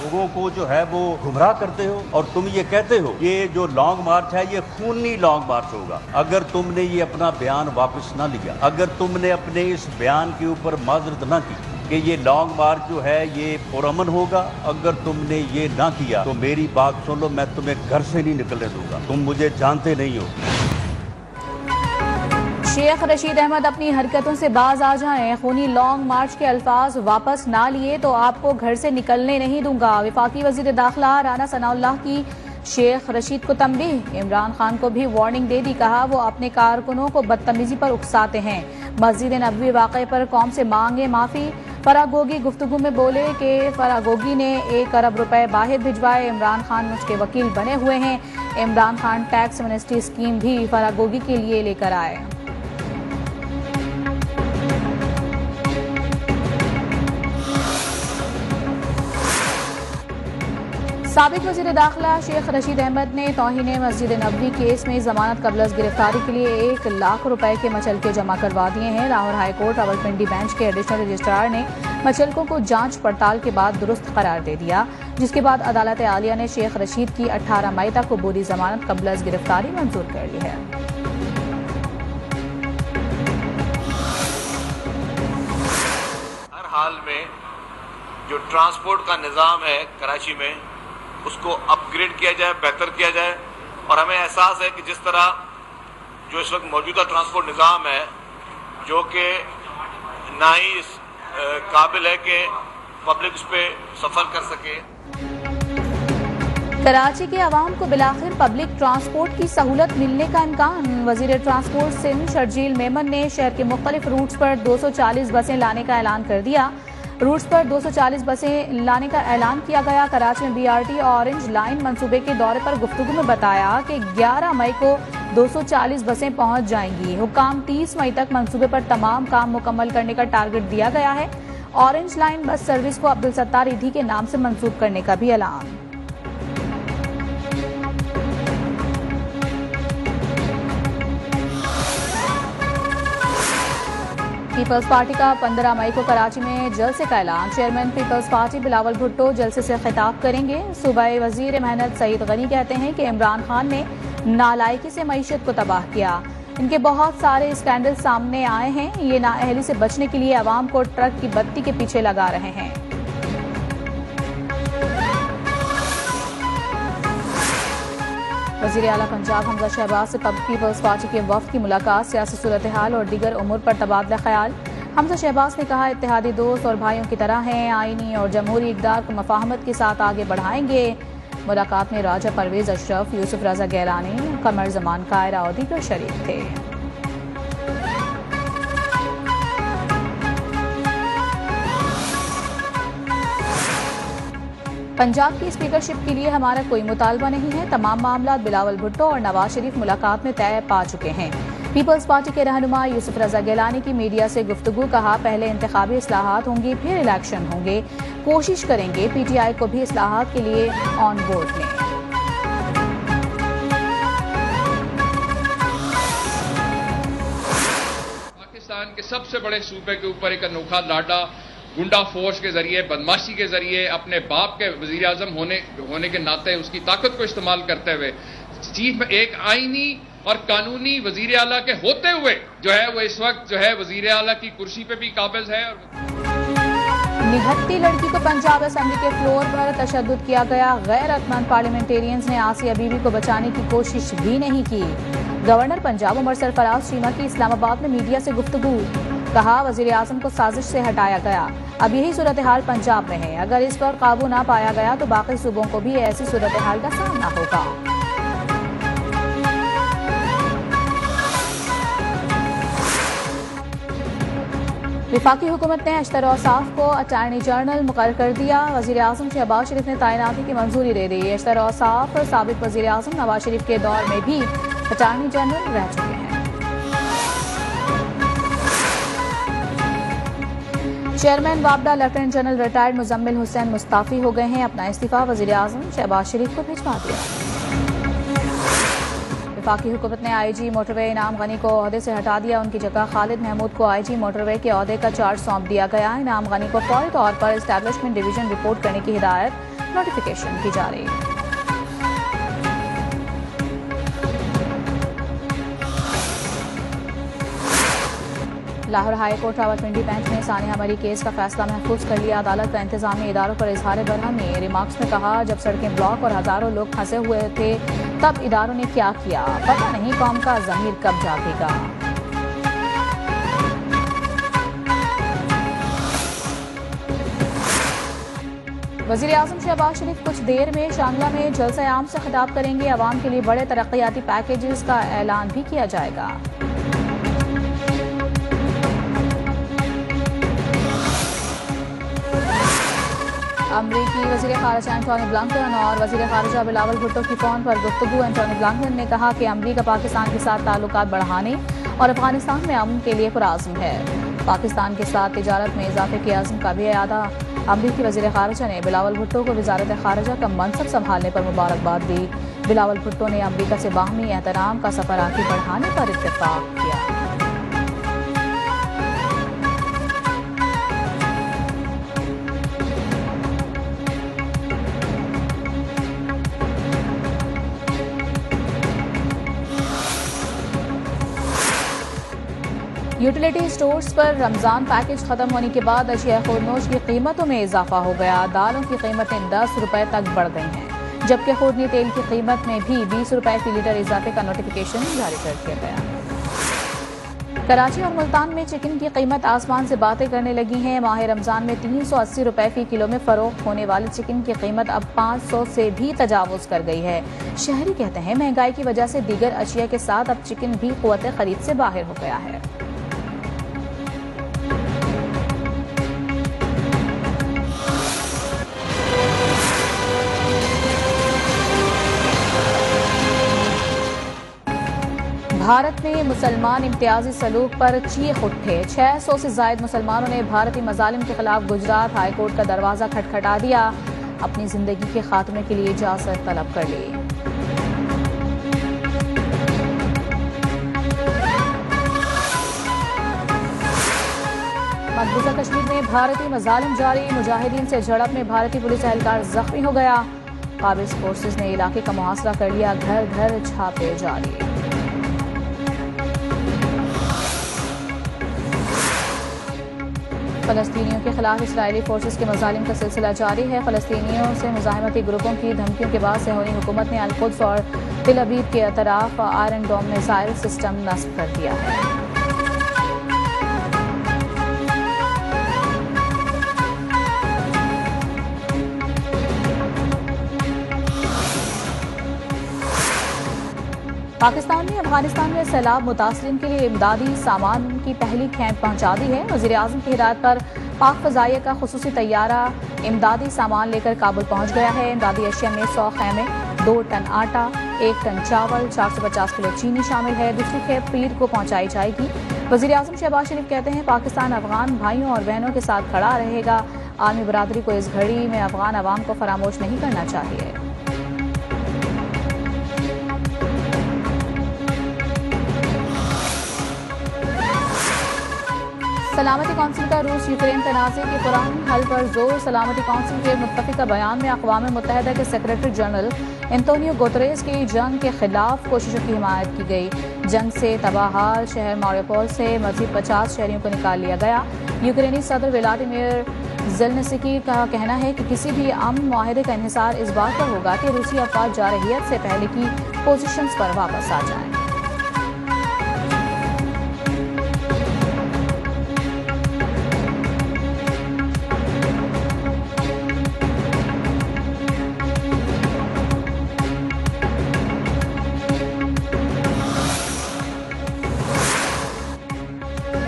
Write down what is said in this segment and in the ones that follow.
लोगों को जो है वो गुमराह करते हो और तुम ये कहते हो ये जो लॉन्ग मार्च है ये खूनी लॉन्ग मार्च होगा। अगर तुमने ये अपना बयान वापस ना लिया, अगर तुमने अपने इस बयान के ऊपर माजरत ना की कि ये लॉन्ग मार्च जो है ये पुरअमन होगा, अगर तुमने ये ना किया तो मेरी बात सुन लो, मैं तुम्हें घर से नहीं निकलने दूंगा। तुम मुझे जानते नहीं हो। शेख रशीद अहमद अपनी हरकतों से बाज आ जाएं। खूनी लॉन्ग मार्च के अल्फाज वापस ना लिए तो आपको घर से निकलने नहीं दूंगा। वफाकी वजीर दाखिला राना सनाउल्लाह की शेख रशीद को तंबीह। इमरान खान को भी वार्निंग दे दी, कहा वो अपने कारकुनों को बदतमीजी पर उकसाते हैं। मस्जिद नबवी वाक़े पर कौम से मांगे माफी। फरागोगी गुफ्तगू में बोले कि फरागोगी ने 1 अरब रुपए बाहर भिजवाए। इमरान खान उसके वकील बने हुए हैं। Imran Khan tax amnesty scheme भी फरागोगी के लिए लेकर आए। साबिक वज़ीर दाखिला शेख रशीद अहमद ने तौहीन मस्जिद नबवी केस में जमानत कबल गिरफ्तारी के लिए 1 लाख रुपए के मचलके जमा करवा दिए हैं। Lahore high court Rawalpindi bench के एडिशनल रजिस्ट्रार ने मचलकों को जांच पड़ताल के बाद दुरुस्त करार दे दिया, जिसके बाद अदालत आलिया ने शेख रशीद की 18 मई तक अबूरी जमानत कबल गिरफ्तारी मंजूर कर ली है। हर हाल में जो ट्रांसपोर्ट का निज़ाम है कराची में उसको अपग्रेड किया जाए, बेहतर किया जाए। और हमें एहसास है कि जिस तरह जो इस वक्त मौजूदा ट्रांसपोर्ट निज़ाम है जो कि ना ही काबिल है कि पब्लिक उस पर सफ़र कर सके। कराची के अवाम को बिलाखिर पब्लिक ट्रांसपोर्ट की सहूलत मिलने का इम्कान। वजीर ट्रांसपोर्ट सिंध शर्जील मेमन ने शहर के मुख्तलिफ रूट्स पर 240 बसें लाने का ऐलान कर दिया। रूट्स पर 240 बसें लाने का ऐलान किया गया। कराची में BRT ऑरेंज लाइन मंसूबे के दौरे पर गुफ्तगू में बताया कि 11 मई को 240 बसें पहुंच जाएंगी। हुक्काम 30 मई तक मंसूबे पर तमाम काम मुकम्मल करने का टारगेट दिया गया है। ऑरेंज लाइन बस सर्विस को अब्दुल सत्तार ईधी के नाम से मंसूब करने का भी ऐलान। पीपल्स पार्टी का 15 मई को कराची में जलसे का ऐलान। चेयरमैन पीपल्स पार्टी बिलावल भुट्टो जलसे से खिताब करेंगे। सूबाई वजीर मेहनत सईद गनी कहते हैं कि इमरान खान ने नालायकी से मईशत को तबाह किया। इनके बहुत सारे स्कैंडल सामने आए हैं। ये नाअहली से बचने के लिए अवाम को ट्रक की बत्ती के पीछे लगा रहे हैं। वज़ीर आला पंजाब हमजा शहबाज से पीपल्स पार्टी के वफ़द की मुलाकात। सियासी सूरत हाल और दीगर उमूर पर तबादला ख्याल। हमजा शहबाज ने कहा इत्तेहादी दोस्त और भाइयों की तरह हैं। आईनी और जमहूरी इक़दार को मफाहमत के साथ आगे बढ़ाएंगे। मुलाकात में राजा परवेज अशरफ, यूसुफ रजा गैलानी, कमर जमान कायरा और दीगर शरीक थे। पंजाब की स्पीकरशिप के लिए हमारा कोई मुतालबा नहीं है। तमाम मामला बिलावल भुट्टो और नवाज शरीफ मुलाकात में तय पा चुके हैं। पीपल्स पार्टी के रहनुमा यूसुफ रजा गैलानी की मीडिया से गुफ्तगू। कहा पहले इंतखाबी इस्लाहात होंगी, फिर इलेक्शन होंगे। कोशिश करेंगे PTI को भी इस्लाहात के लिए ऑन बोर्ड लें। पाकिस्तान के सबसे बड़े सूबे के ऊपर एक अनोखा लाडा गुंडा फोर्स के जरिए, बदमाशी के जरिए, अपने बाप के वजीर आजम होने के नाते उसकी ताकत को इस्तेमाल करते हुए चीफ में एक आईनी और कानूनी वजीर आला के होते हुए जो है वो इस वक्त जो है वजीर आला की कुर्सी पे भी काबिज है। निहत्ती लड़की को पंजाब असेंबली के फ्लोर पर तशद्दुद किया गया। गैरतमंद पार्लियामेंटेरियंस ने आसिया बीबी को बचाने की कोशिश भी नहीं की। गवर्नर पंजाब उमर सरफराज चीमा की इस्लामाबाद में मीडिया से गुफ्तगू। कहा वजीर आजम को साजिश से हटाया गया। अब यही सूरत हाल पंजाब में है। अगर इस पर काबू ना पाया गया तो बाकी सूबों को भी ऐसी सूरत हाल का सामना होगा। वफाकी हुकूमत ने अशतर औसाफ को अटॉर्नी जनरल मुकर्रर कर दिया। वजीर आजम शहबाज शरीफ ने तैनाती की मंजूरी दे दी। अशतर औसाफ साबिक वजीर आजम नवाज शरीफ के दौर में भी अटॉर्नी जनरल रह चुके हैं। चेयरमैन वापडा lieutenant general retired Muzammil Hussain मुस्ताफी हो गए हैं। अपना इस्तीफा वजीर आजम शहबाज शरीफ को भिजवा दिया। वफाकी हुकूमत ने IG मोटरवे इनाम गनी को ओहदे से हटा दिया। उनकी जगह खालिद महमूद को IG मोटरवे के ओहदे का चार्ज सौंप दिया गया। इनाम गनी को फौरी तौर पर एस्टैब्लिशमेंट डिवीजन रिपोर्ट करने की हिदायत। नोटिफिकेशन की जा रही है। Lahore high court Rawalpindi bench ने सानिया मरी केस का फैसला महफूज कर लिया। अदालत का इंतजामी इदारों पर इजहार बरहमी रिमार्क्स में कहा, जब सड़कें ब्लॉक और हजारों लोग फंसे हुए थे तब इदारों ने क्या किया, पता नहीं कौम का ज़मीर कब जागेगा। वज़ीर आज़म शहबाज शरीफ कुछ देर में शांगला में जलसा आम से खिताब करेंगे। अवाम के लिए बड़े तरक्याती पैकेजेस का ऐलान भी किया जाएगा। अमरीकी वज़ीर ख़ारिजा एंटोनी ब्लिंकन और वज़ीर ख़ारिजा बिलावल भुट्टो की फ़ोन पर गुफ्तगू। एंटोनी ब्लिंकन ने कहा कि अमरीका पाकिस्तान के साथ ताल्लुकात बढ़ाने और अफगानिस्तान में अमन के लिए पुरआज़्म है। पाकिस्तान के साथ तिजारत में इजाफे के आज़म का भी अयादा। अमरीकी वज़ीर ख़ारिजा ने बिलावल भुट्टो को वज़ारत ख़ारिजा का मनसब संभालने पर मुबारकबाद दी। बिलावल भुट्टो ने अमरीका से बाहमी एहतराम का सफ़र आगे बढ़ाने पर इत्तेफ़ाक़ किया। यूटिलिटी स्टोर्स पर रमजान पैकेज खत्म होने के बाद अशिया खुर्दनोश की कीमतों में इजाफा हो गया। दालों की कीमतें 10 रुपए तक बढ़ गई हैं, जबकि खुर्दनी तेल की कीमत में भी 20 रुपए फी लीटर इजाफे का नोटिफिकेशन जारी कर दिया गया। कराची और मुल्तान में चिकन की कीमत आसमान से बातें करने लगी हैं। माह रमजान में 380 रुपए फी किलो में फरोख्त होने वाले चिकन की कीमत अब 500 से भी तजावुज कर गई है। शहरी कहते हैं महंगाई की वजह से दीगर अशिया के साथ अब चिकन भी कुव्वत खरीद से बाहर हो गया है। भारत में मुसलमान इम्तियाजी सलूक पर चीख उठे। 600 से जायद मुसलमानों ने भारतीय मजालिम के खिलाफ गुजरात हाई कोर्ट का दरवाजा खटखटा दिया। अपनी जिंदगी के खात्मे के लिए इजाजत तलब कर ली। मकबूजा कश्मीर में भारतीय मजालिम जारी। मुजाहिदीन से झड़प में भारतीय पुलिस एहलकार जख्मी हो गया। काबिज फोर्सेज ने इलाके का मुहासरा कर लिया। घर घर छापे जारी। फलस्तीनियों के खिलाफ इसराइली फोर्सेस के मजालिम का सिलसिला जारी है। फलस्तीनियों से मुजाहिमती ग्रुपों की धमकियों के बाद सेहूनी हुकूमत ने अल-कुद्स और तिल अबीब के अतराफ आयरन डोम मिसाइल सिस्टम नस्ब कर दिया है। पाकिस्तान ने अफगानिस्तान में सैलाब मुतासरीन के लिए इमदादी सामान की पहली खेप पहुंचा दी है। वज़ीर आज़म की हिदायत पर पाक फ़ज़ाइया का खुसूसी तैयारा इमदादी सामान लेकर काबुल पहुंच गया है। इमदादी अशिया में 100 खैमे, 2 टन आटा, 1 टन चावल, 450 किलो चीनी शामिल है। दूसरी खेप पीर को पहुंचाई जाएगी। वज़ीर आज़म शहबाज शरीफ कहते हैं पाकिस्तान अफगान भाइयों और बहनों के साथ खड़ा रहेगा। आलमी बरादरी को इस घड़ी में अफगान अवाम को फरामोश नहीं करना चाहिए। सलामती कौंसिल का रूस यूक्रेन तनाज़े के पुराने हल पर जोर। सलामती कौंसिल के मुत्तफ़िका बयान में अक़वाम मुत्तहिदा के सेक्रेटरी जनरल एंटोनियो गुतरेस की जंग के खिलाफ कोशिशों की हिमायत की गई। जंग से तबाहाल शहर मारियोपोल से मज़ीद 50 शहरियों को निकाल लिया गया। यूक्रेनी सदर व्लादिमीर ज़ेलेंस्की का कहना है कि किसी भी अमन मुआहदे का इन्हिसार इस बात पर होगा कि रूसी अफ़वाज जारहियत से पहले की पोजीशंस पर वापस आ जाएं।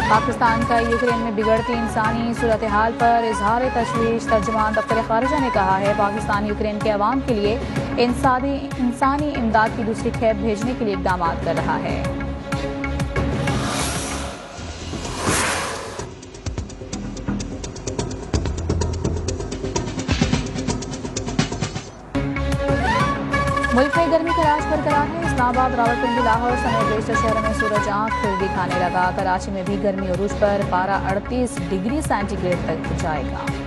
पाकिस्तान का यूक्रेन में बिगड़ती इंसानी सूरत हाल पर इजहार तशवीश। तर्जुमान दफ्तर खारिजा ने कहा है पाकिस्तान यूक्रेन के अवाम के लिए इंसानी इमदाद की दूसरी खेप भेजने के लिए इकदाम कर रहा है। मुल्क में गर्मी का राज बरकरार है। इस्लामाबाद, रावलपिंडी, लाहौर समेत बेशतर शहरों में सूरज आंख फिर दिखाने लगा। कराची में भी गर्मी उरूज पर पारा 38 डिग्री सेंटीग्रेड तक जाएगा।